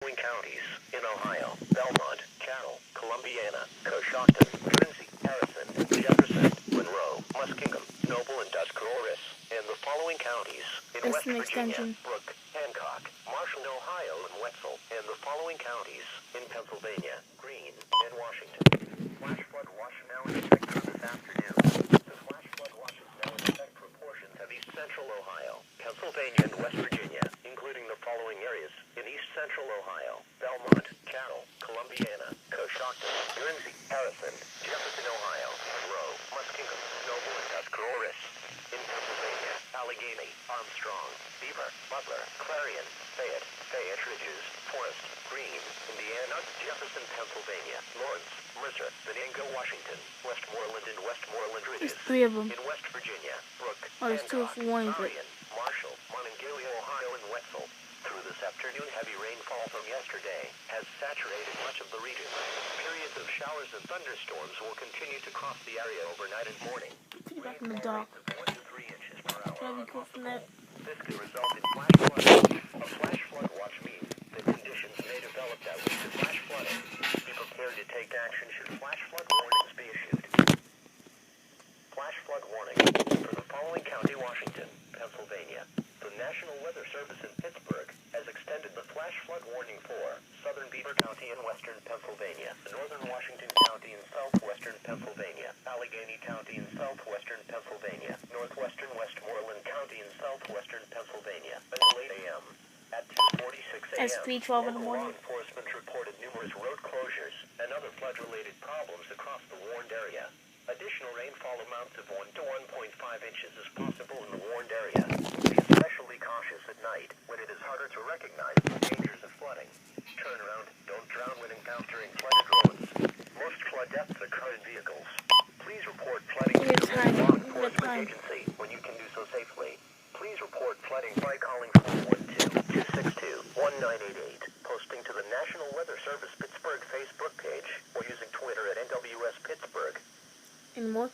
Counties in Ohio: Belmont, Carroll, Columbiana, Coshocton, Quincy, Harrison, Jefferson, Monroe, Muskingum, Noble, and Tuscarawas. And the following counties in That's West an Virginia: extension. Brooke, Hancock, Marshall, Ohio, and Wetzel. And the following counties in Pennsylvania: Greene and Washington. Flash flood watch now in effect for this afternoon. The flash flood watch is now in effect for portions of east central Ohio, Pennsylvania, and West Virginia, including the following areas in east central Ohio: Belmont, Carroll, Columbiana, Coshocton, Quincy, Harrison, Jefferson, Ohio, Monroe, Muskingum, Noble, and Tuscarawas. In Pennsylvania: Allegheny, Armstrong, Beaver, Butler, Clarion, Fayette Ridges, Forest, Greene, Indiana, Jefferson, Pennsylvania, Lawrence, Mercer, Venango, Washington, Westmoreland, and Westmoreland Ridges. There's 3 of them. In West Virginia: Brooke, Oh, there's 2 Hancock, for warning, but Marion, Marshall, Monongalia, Ohio, and Wetzel. Through this afternoon, heavy rainfall from yesterday has saturated much of the region. Periods of showers and thunderstorms will continue to cross the area overnight and morning. put it back in the Rainfall dock. rates of 1 to 3 inches per hour Try to be are cool from that. possible. This could result in flash flooding. A flash flood watch means that conditions may develop that lead to flash flooding. Be prepared to take action should flash flood warnings be issued. Flash flood warning for the following county: Washington, Pennsylvania. The National Weather Service in Pittsburgh has extended the flash flood warning for southern Beaver County and western Pennsylvania, northern Washington County and southwestern Pennsylvania, Allegheny County and southwestern Pennsylvania, northwestern Westmoreland County and southwestern Pennsylvania until 8 a.m. At 2:46 a.m., That's 3:12 in the local morning. law enforcement reported numerous road closures and other flood-related problems across the warned area. Additional rainfall amounts of 1 to 1.5 inches is possible in the warned area. Be especially cautious at night when it is harder to recognize the dangers of flooding. Turn around, don't drown when encountering flooded roads. Most flood deaths occur in vehicles. Please report flooding to Look at your time. law Look at enforcement time. agency when you can do so safely. Please report flooding by calling 412-262-1988, posting to the National Weather Service Pittsburgh Facebook page, or using Twitter at NWS Pittsburgh. Any more?